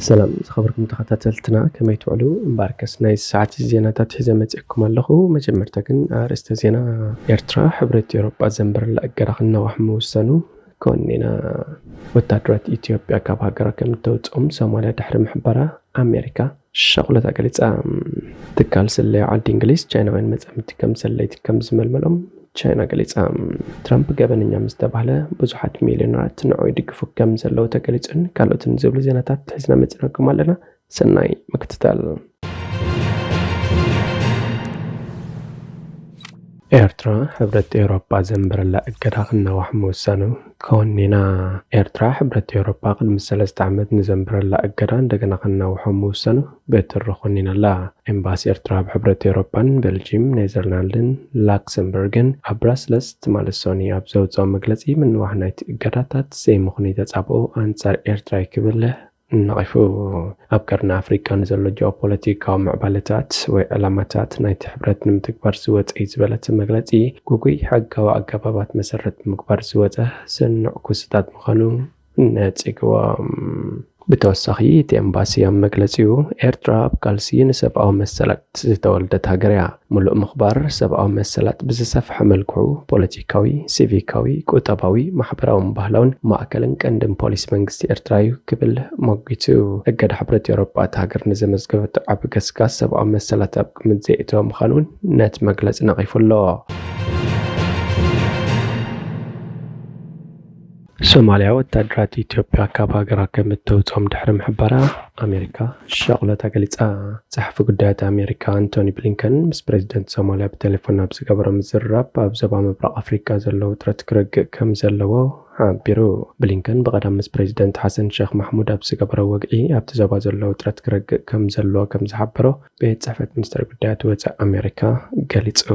سلام خبركم تخطاتلتنا كما يتوعلو مباركس نايس ساعة الزيناتات حزا متأكم اللخو مجمرتكن أرست زينا إرترا حبرت أوروبا زنبر لأقراخنا وحمو السنو كونينا وتادرات إثيوبيا كاب هاقرا كم توتقم سوماليا دحر محبرة أمريكا شغلة تاقلت تكال سلي عاد إنجليز جاينا وين متأمت كم سليت كم زململهم ቻይና ገሊጻ ትራምፕ ገበነኛ ምስተባህለ ብዙሓት ሚሊዮነራት ንዑይ ድግፉ ከም ዘለው ተገሊጽን ካልኦትን ዝብሉ ዜናታት ሒዝና መጽናኩም ኣለና ሰናይ ምክትታል ኤርትራ ሕብረት ኤውሮፓ ዘንበረላ እገዳኽና ዋሕሙ ወሰኑ ከወኒና ኤርትራ ሕብረት ኤውሮፓ ቅድሚ 3 ዓመት ንዘንበረላ እገዳ እንደገና ክናውሖም ወሰኑ በትርኾኒናላ ኤምባሲ ኤርትራ ብሕብረት ኤውሮፓን ቤልጂየም ኔዘርላንድን ላክሰምበርግን ኣብ ብራስለስ ትማለሶኒ ኣብ ዘውፅኦ መግለጺ ምንዋሕ ናይቲ እገዳታት ዘይምኽኒ ተጻብኦ አንጻር ኤርትራ ይክብል نقف أبكرنا أفريقيا نزل جيوبوليتيكا ومعبالتات وعلامات نايت حبرت نمتكبر سوات إيزبالات مغلاتي قوقي حقا وأقابابات مسرت مكبر سواته سنع كوستات مخانو ناتيقوا بتوسخي تيمباسي مغلاتيو إيرترا بكالسي نسبعو مسلات تولدت هاقريا ملؤ مخبار سبعو مسلات بزسف حملكو بوليتيكاوي سيفيكاوي كوتاباوي محبراو مبهلون مأكلن كندن بوليس منغستي إيرترايو كبل موغيتو أقاد حبرت يوروبا تهاقر نزمزقوت عبقسكاس سبعو مسلات أبقمت زيئتو مخانون نات مغلات نغيفو الله ሶማሊያ ወታደራት ኢትዮጵያ ካብ ሃገራ ከምትወጽኦም ድሕሪ ምሕባራ ኣሜሪካ ሸቕለ ተገሊጻ ጸሓፊ ጉዳያት ኣሜሪካ አንቶኒ ብሊንከን ምስ ፕሬዝደንት ሶማሊያ ብቴሌፎን ኣብ ዝገበሮ ምዝርራብ ኣብ ዞባ ምብራቕ ኣፍሪካ ዘሎ ውጥረት ክረግእ ከም ዘለዎ ሓቢሩ ብሊንከን ብቐዳም ምስ ፕሬዝደንት ሓሰን ሼኽ ማሕሙድ ኣብ ዝገበሮ ወግዒ ኣብቲ ዞባ ዘሎ ውጥረት ክረግእ ከም ዘለዎ ከም ዝሓበሮ ቤት ጽሕፈት ሚኒስትር ጉዳያት ወጻኢ ኣሜሪካ ገሊጹ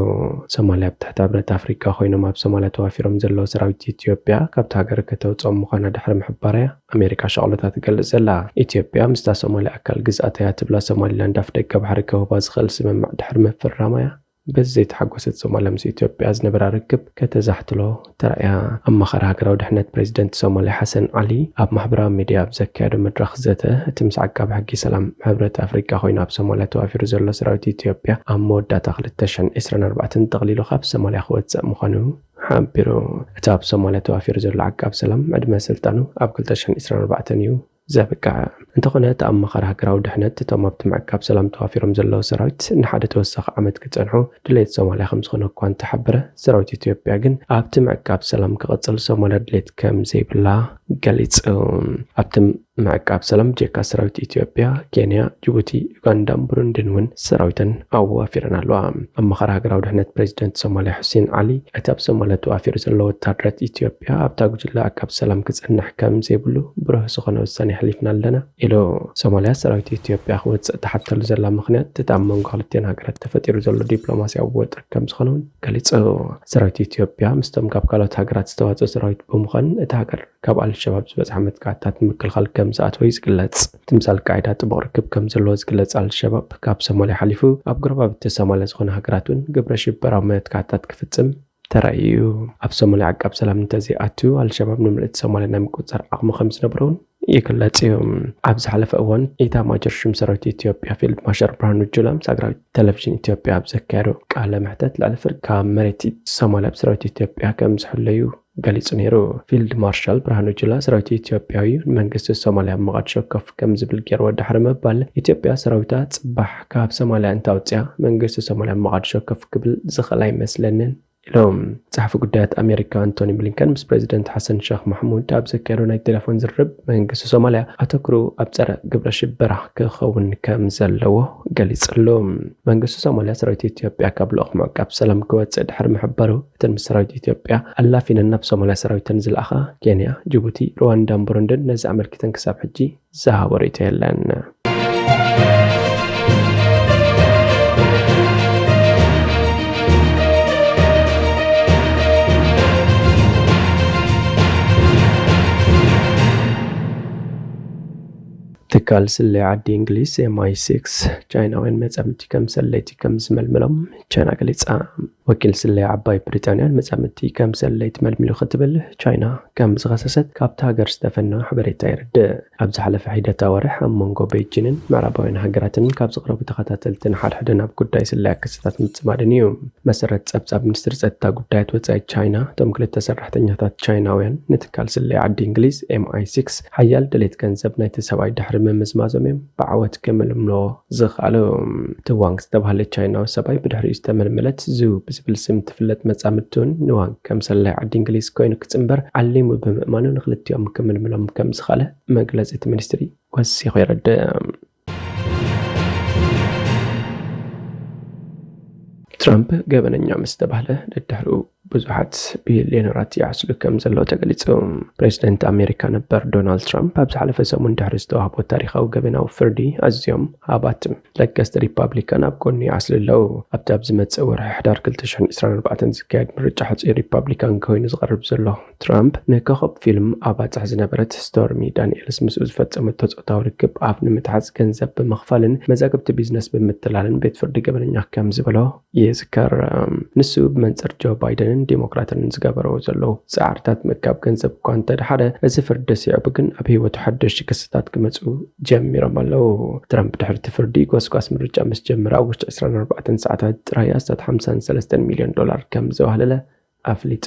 ሶማሊያ ብትሕቲ ሕብረት ኣፍሪካ ኮይኖም ኣብ ሶማሊያ ተዋፊሮም ዘለዉ ሰራዊት ኢትዮጵያ ካብቲ ሃገር ከተውፅኦም ምዃና ድሕሪ ምሕባርያ ኣሜሪካ ሸቕለታ ትገልጽ ዘላ ኢትዮጵያ ምስታ ሶማሊያ ኣካል ግዝኣት እያ ትብላ ሶማሊላንድ ኣፍ ደገ ባሕሪ ከውባ ዝኽእል ስምምዕ ድሕሪ ምፍራማያ بزيت حقوست سوماليا مس إثيوبيا أزنبرا ركب كتزحتلو ترأيا أما خرا هكراو دحنت بريزيدنت سوماليا حسن علي أب محبرا ميديا بزكادو مدرخ زته تمس عقاب حقي سلام حبرت أفريقيا خوينا بسوماليا توافير زلو سراوت إثيوبيا أمو داتا خلتشن إسران 4 تغليلو خاب سوماليا خوات مخانو حبيرو أتاب سوماليا توافير زلو عقاب سلام عدما سلطانو أب كلتشن إسران 4 يو زابكا انت قنات أما خرا هكراو دحنت تمام تمعكاب سلام توافيرهم زلو سراوت نحادة توسخ عمد كتنحو دليت سوماليا 5 خنو كوان تحبره سراوت إثيوبيا جن أب تمعكاب سلام كغتصل سوماليا دليت كم زي بلا قاليت أبتم معكاب سلام جيكا سراوت إثيوبيا كينيا جيبوتي يوغندا بروندي ون سراوتن أو وافيرنا لوام أما خرا هكراو دحنت بريزيدنت سوماليا حسين علي أتاب سوماليا توافير زلو تادرت إثيوبيا أبتاقو جلا أكاب سلام كتنح كم زي بلو بروه سخنا وساني حليفنا لنا إلو سوماليا سراوت إثيوبيا خوات تحتل زلا مخنيات تتعمم غالتين هاقرات تفتيرو زلو ديبلوماسي أبوات ركام سخنون قاليت سراوت إثيوبيا مستم كاب كالوت هاقرات استواتو سراوت بمخن اتهاقر كاب على الشباب زبز حمد قاعدات مكل خال كم ساعت ويز قلت تمثال قاعدات بغركب كم زلوز قلت على الشباب كاب سوماليا حليفو أب قربا بتسوماليا سخنا هاقراتون قبرشي برامات قاعدات كفتسم ترأيو أب سوماليا عقاب سلام انتزي أتو على الشباب نملت سوماليا نمكوتر أقم 5 نبرون يكلاتيهم عبز حلف أول إيتا ما جرشم سراوت إثيوبيا فيلد ماشر برهانو جلام ساقراوت تلفزيون إثيوبيا بزكارو قال محتات لألفر كامريتي سوماليا بسراوت إثيوبيا كمزحليو قاليت نيرو فيلد مارشال برهانو جلا سراوت إثيوبياوي منقست سوماليا مغادشو كف كم زبل جير ودحر مبال إثيوبيا سراوتات صباح كاب سوماليا انتاوتيا منقست سوماليا مغادشو كف قبل زخلاي مسلنن اليوم صحفي قدات أمريكا أنتوني بلينكن مس بريزيدنت حسن شيخ محمود تاب زكروا ناي تليفون زرب منقس سوماليا أتكرو أبصر قبل شبرح كخون كم زلوه قاليص لهم منقس سوماليا سراوت إثيوبيا قبل أخمع كاب سلام كوات دحر محبرو تم سراوت إثيوبيا الله فينا النفس سوماليا سراوت تنزل أخا كينيا جيبوتي رواندا بروندن نزع عمل كتن كساب حجي زهاوريته لان تكال سلي عدي إنجليز MI6 جاينا وين مزامتي كم سليتي كم زململهم جانا قليت ወኪል ስለይ ዓባይ ብሪጣንያን መጻምቲ ከም ሰለይት መልሚሉ ክትብል ቻይና ከም ዝኸሰሰት ካብታ ሃገር ዝተፈነወ ሓበሬታ ይርድእ። ኣብ ዝሓለፈ ሂደት ወርሕ ኣብ መንጎ ቤጂንን ምዕራባውያን ሃገራትን ካብ ዝቕረቡ ተኸታተልትን ሓድሕደን ኣብ ጉዳይ ስለይ ክስታት ምጽማድን እዩ። መሰረት ጸብጻብ ሚኒስትሪ ጸጥታ ጉዳያት ወጻኢ ቻይና እቶም ክልተ ሰራሕተኛታት ቻይናውያን ንትካል ስለይ ዓዲ እንግሊዝ MI6 ሓያል ድሌት ገንዘብ ናይቲ ሰብኣይ ድሕሪ ምምዝማዞም እዮም ብዓወት ክምልምሎ ዝኽኣሉ። ትዋንግ ዝተባህለ ቻይናዊ ሰብኣይ ብድሕሪኡ ዝተመልመለት ዙ ብዝብል ስም ትፍለጥ መጻምድቱን ንዋንግ ከም ሰላይ ዓዲ እንግሊዝ ኮይኑ ክጽምበር ዓሊሙ ብምእማኑ ንኽልቲኦም ክምልምሎም ከም ዝኽኣለ መግለጺ እቲ ሚኒስትሪ ወሲኹ ይረድእ። ትራምፕ ገበነኛ ምስ ተባህለ ደድሕሪኡ ብዙሓት ቢልዮነራት ይዓስሉ ከም ዘለዎ ተገሊጹ። ፕሬዚደንት ኣሜሪካ ነበር ዶናልድ ትራምፕ ኣብ ዝሓለፈ ሰሙን ድሕሪ ዝተዋህቦ ታሪኻዊ ገበናዊ ፍርዲ ኣዝዮም ሃባት ለገስቲ ሪፓብሊካን ኣብ ጎኒ ይዓስሉ ኣለዉ። ኣብቲ ኣብ ዝመጽእ ወርሒ ሕዳር 2024 ዝካየድ ምርጫ ሕጹይ ሪፓብሊካን ኮይኑ ዝቐርብ ዘሎ ትራምፕ ንኮኸብ ፊልም ኣባጽሕ ዝነበረት ስቶርሚ ዳንኤልስ ምስኡ ዝፈጸመቶ ጾታዊ ርክብ ኣፍ ንምትሓዝ ገንዘብ ብምኽፋልን መዛግብቲ ቢዝነስ ብምትላልን ቤት ፍርዲ ገበነኛ ከም ዝበሎ ይዝከር። ንሱ ብመንጽር ጆ ባይደንን ዲሞክራትን ዝገበረው ዘለው ጻዕርታት መካብ ገንዘብ እኳ እንተደሓደ እዚ ፍርዲ ሲዕቡ ግን ኣብ ህይወቱ ሓደሽቲ ክስታት ክመጹ ጀሚሮም ኣለዉ። ትራምፕ ድሕሪ ፍርዲ ጎስጓስ ምርጫ ምስ ጀመረ ኣብ ውሽጢ 24 ሰዓታት ጥራይ 53 ሚልዮን ዶላር ከም ዘዋህለለ ኣፍሊጡ።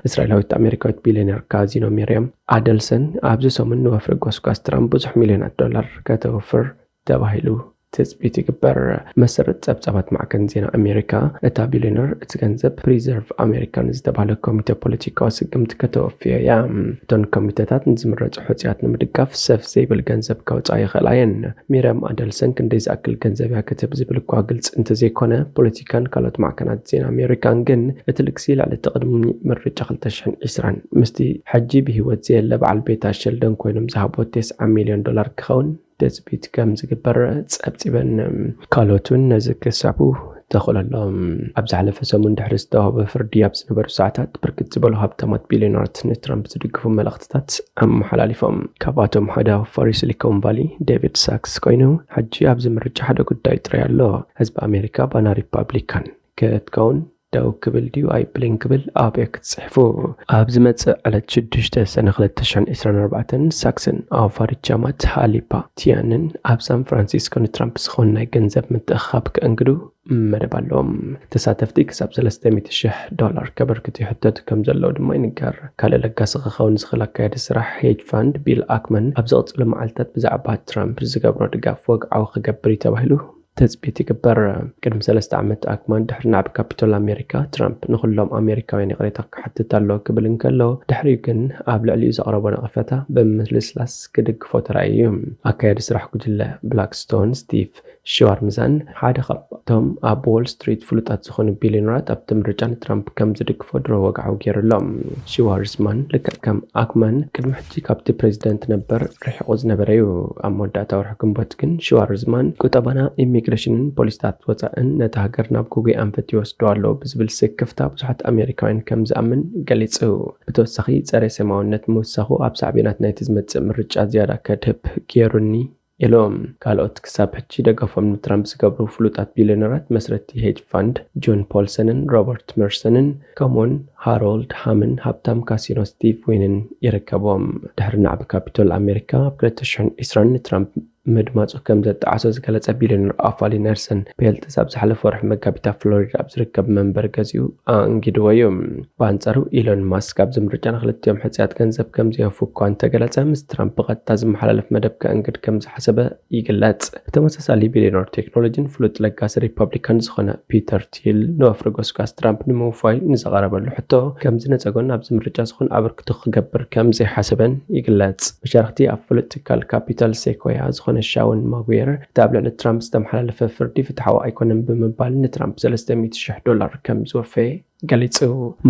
እስራኤላዊት ኣሜሪካዊት ቢልዮነር ካዚኖ ሚርያም ኣደልሰን ኣብዚ ሰሙን ንወፍሪ ጎስጓስ ትራምፕ ብዙሕ ሚልዮናት ዶላር ከተወፍር ተባሂሉ ተጽቢት ይግበር። መሰረት ጸብጻባት ማዕከን ዜና ኣሜሪካ እታ ቢልዮነር እቲ ገንዘብ ፕሪዘርቭ ኣሜሪካን ዝተባህለ ኮሚቴ ፖለቲካዊ ስግምቲ ከተወፍዮ እያ። እቶን ኮሚቴታት ንዝምረፁ ሕፅያት ንምድጋፍ ሰፍ ዘይብል ገንዘብ ከውፃ ይኽእላ እየን። ሚርያም ኣደልሰን ክንደይ ዝኣክል ገንዘብ እያ ክትህብ ዝብል እኳ ግልጽ እንተዘይኮነ ፖለቲካን ካልኦት ማዕከናት ዜና ኣሜሪካን ግን እቲ ልግሲ ላዕሊ ቅድሚ ምርጫ 2020 ምስቲ ሕጂ ብሂወት ዘየለ በዓል ቤት ሸልደን ኮይኖም ዝሃቦ 9 ሚልዮን ዶላር ክኸውን ተጽቢት ከም ዝግበር ጸብጺበን ካልኦቱን ነዚ ክሳቡ ተኽለሎም። ኣብ ዝሓለፈ ሰሙን ድሕሪ ዝተዋህበ ፍርዲ ኣብ ዝነበሩ ሰዓታት ብርክት ዝበሉ ሃብታማት ቢልዮነራት ንትራምፕ ዝድግፉ መልእኽትታት ኣመሓላሊፎም። ካብኣቶም ሓደ ኣፍሪ ሲሊኮን ቫሊ ዴቪድ ሳክስ ኮይኑ ሕጂ ኣብዚ ምርጫ ሓደ ጉዳይ ጥራይ ኣሎ፣ ህዝቢ ኣሜሪካ ባና ሪፓብሊካን ክትከውን ደው ክብል ድዩ ኣይብልን ክብል ኣብያ ክትጽሕፉ። ኣብ ዝመጽእ ዕለት 6 ሰነ 2024 ሳክስን ኣፋሪቻማት ሃሊፓ ቲያንን ኣብ ሳን ፍራንሲስኮ ንትራምፕ ዝኾን ናይ ገንዘብ ምትእኽኻብ ከእንግዱ መደብ ኣለዎም። ተሳተፍቲ ክሳብ $300,000 ከበርክቱ ይሕተቱ ከም ዘለዉ ድማ ይንገር። ካልእ ለጋሲ ክኸውን ዝኽእል ኣካየዲ ስራሕ ሄጅ ፋንድ ቢል ኣክመን ኣብ ዝቕጽሉ መዓልትታት ብዛዕባ ትራምፕ ዝገብሮ ድጋፍ ወግዓዊ ክገብር ተባሂሉ ተጽቢት ይግበር። ቅድሚ 3 ዓመት ኣክማን ድሕሪ ናብ ካፒቶል ኣሜሪካ ትራምፕ ንኹሎም ኣሜሪካውያን ይቕሬታ ክሓትት ኣሎ ክብል እንከሎ ድሕሪኡ ግን ኣብ ልዕሊኡ ዘቕረቦ ነቐፈታ ብምልስላስ ክድግፎ ተራእዩ። ኣካየዲ ስራሕ ጉጅለ ብላክስቶን ስቲቭ ሽዋርምዛን ሓደ ካብቶም ኣብ ዎል ስትሪት ፍሉጣት ዝኾኑ ቢልዮነራት ኣብቲ ምርጫ ንትራምፕ ከም ዝድግፎ ድሮ ወግዓዊ ገይሩሎም። ሽዋርዝማን ልክዕ ከም ኣክማን ቅድሚ ሕጂ ካብቲ ፕሬዚደንት ነበር ርሒቑ ዝነበረ እዩ። ኣብ መወዳእታ ወርሒ ግንቦት ግን ሽዋርዝማን ቁጠባና ኢሚግሬሽንን ፖሊስታት ወፃእን ነቲ ሃገር ናብ ጉጉይ ኣንፈት ይወስዶ ኣሎ ብዝብል ስክፍታ ብዙሓት ኣሜሪካውያን ከም ዝኣምን ገሊጹ። ብተወሳኺ ጸረ ሰማያውነት ምውሳኹ ኣብ ሳዕቤናት ናይቲ ዝመጽእ ምርጫ ዝያዳ ከድህብ ገይሩኒ ኢሎም። ካልኦት ክሳብ ሕጂ ደገፎም ንትራምፕ ዝገብሩ ፍሉጣት ቢልዮነራት መስረቲ ሄጅ ፋንድ ጆን ፖልሰንን ሮበርት መርሰንን ከምኡውን ሃሮልድ ሃምን ሃብታም ካሲኖ ስቲቭ ዊንን ይርከቦም። ድሕሪ ናዕቢ ካፒቶል ኣሜሪካ ኣብ 2020 ንትራምፕ ምድማፁ ከም ዘጠዓሶ ዝገለጸ ቢልዮነር ኣፋሊ ነርሰን ፔልትስ ኣብ ዝሓለፈ ወርሒ መጋቢት ኣብ ፍሎሪዳ ኣብ ዝርከብ መንበር ገዚኡ ኣንጊድዎ እዩ። ብኣንጻሩ ኢሎን ማስክ ኣብ ዝምርጫ ንኽልቲኦም ሕፅያት ገንዘብ ከም ዘየፉ እኳ እንተገለጸ ምስ ትራምፕ ብቐጥታ ዝመሓላለፍ መደብ ከእንግድ ከም ዝሓሰበ ይግለጽ። ብተመሳሳሊ ቢልዮነር ቴክኖሎጂን ፍሉጥ ለጋሲ ሪፐብሊካን ዝኾነ ፒተር ቲል ንወፍሪ ጎስጓስ ትራምፕ ንምውፋይ ንዘቐረበሉ ሕቶ ከም ዝነፀጎን ኣብዚ ምርጫ ዝኾን ኣበርክቶ ክገብር ከም ዘይሓሰበን ይግለጽ። መሻርክቲ ኣብ ፍሉጥ ትካል ካፒታል ሴኮያ ዝኾነ ሻውን ማጉየር ኣብ ልዕሊ ትራምፕ ዝተመሓላለፈ ፍርዲ ፍትሓዊ ኣይኮነን ብምባል ንትራምፕ $300,000 ከም ዝወፈየ ገሊጹ።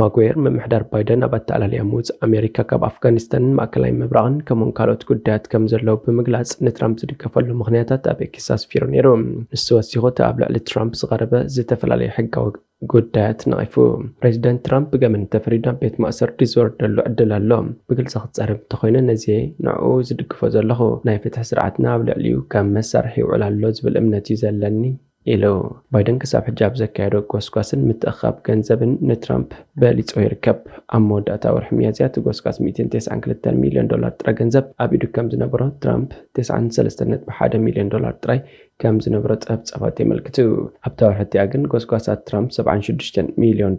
ማጉየር ምምሕዳር ባይደን ኣብ ኣተዓላልያ ምውፃእ ኣሜሪካ ካብ ኣፍጋኒስታንን ማእከላይ ምብራቕን ከምኡውን ካልኦት ጉዳያት ከም ዘለዉ ብምግላጽ ንትራምፕ ዝድገፈሉ ምኽንያታት ኣብ ኤክስ ኣስፊሩ ነይሩ። ንሱ ወሲኹ እቲ ኣብ ልዕሊ ትራምፕ ዝቐረበ ዝተፈላለዩ ሕጋዊ ጉዳያት ነቒፉ። ፕሬዚደንት ትራምፕ ብገመን ተፈሪዱ ናብ ቤት ማእሰርቲ ዝወርደሉ ዕድል ኣሎ። ብግልፂ ክፀርብ እንተኮይነ ነዚ ንዕኡ ዝድግፎ ዘለኹ ናይ ፍትሒ ስርዓትና ኣብ ልዕሊኡ ከም መሳርሒ ይውዕል ኣሎ ዝብል እምነት እዩ ዘለኒ ኢሉ ባይደን ክሳብ ሕጃብ ዘካየዶ ጎስጓስን ምትእኻብ ገንዘብን ንትራምፕ በሊጾ ይርከብ ኣብ መወዳእታ ወርሒ ሚያዝያ እቲ ጎስጓስ $192 ሚልዮን ጥረ ገንዘብ ኣብ ኢዱ ከም ዝነበሮ ትራምፕ $93.1 ሚልዮን ጥራይ ከም ዝነበሮ ጸብጻባት የመልክቱ ኣብታ ወርሒ ግን ጎስጓሳት ትራምፕ $76 ሚልዮን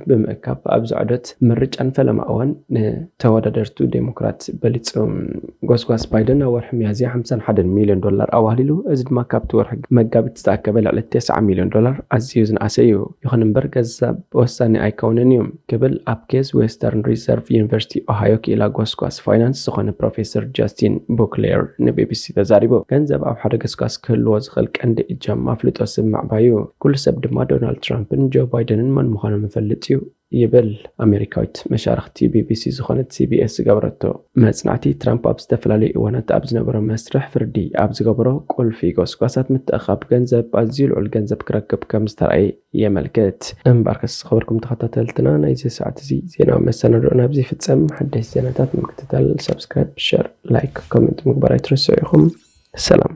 ብምእካብ ኣብ ዝዕደት ምርጫን ፈለማ እዋን ንተወዳደርቱ ዴሞክራት በሊጾም ጎስጓስ ባይደን ኣብ ወርሒ ሚያዝያ $51 ሚልዮን ኣዋህሊሉ እዚ ድማ ካብቲ ወርሒ መጋቢት ዝተኣከበ ልዕሊ $9 ሚልዮን ኣዝዩ ዝነኣሰ እዩ ይኹን እምበር ገንዘብ ወሳኒ ኣይከውንን እዩ ክብል ኣብ ኬዝ ዌስተርን ሪዘርቭ ዩኒቨርሲቲ ኦሃዮ ኪላ ጎስጓስ ፋይናንስ ዝኾነ ፕሮፌሰር ጃስቲን ቡክሌር ንቢቢሲ ተዛሪቡ ገንዘብ ኣብ ሓደ ጎስጓስ ክህልዎ ዝኽእል ቀንዲ እጃም ኣፍልጦ ስማዕ ባዩ ኩሉ ሰብ ድማ ዶናልድ ትራምፕን ጆ ባይደንን መን ምዃኖም ይፈልጥ እዩ ይብል ኣሜሪካዊት መሻርክቲ ቢቢሲ ዝኾነት ሲቢኤስ ዝገበረቶ መጽናዕቲ ትራምፕ ኣብ ዝተፈላለዩ እዋናት ኣብ ዝነበረ መስርሕ ፍርዲ ኣብ ዝገበሮ ቁልፊ ጎስጓሳት ምትእኻብ ገንዘብ ኣዝዩ ልዑል ገንዘብ ክረክብ ከም ዝተረኣየ የመልክት እምበር ከስ خبركم ተኸታተልትና ናይዚ ሰዓት እዚ ዜናዊ መሰናዶና ኣብዚ ፍጸም ሓደሽ ዜናታት ንምክትታል ሰብስክራይብ ሼር ላይክ ኮሜንት ምግባር ኣይትረስዑ ኢኹም ሰላም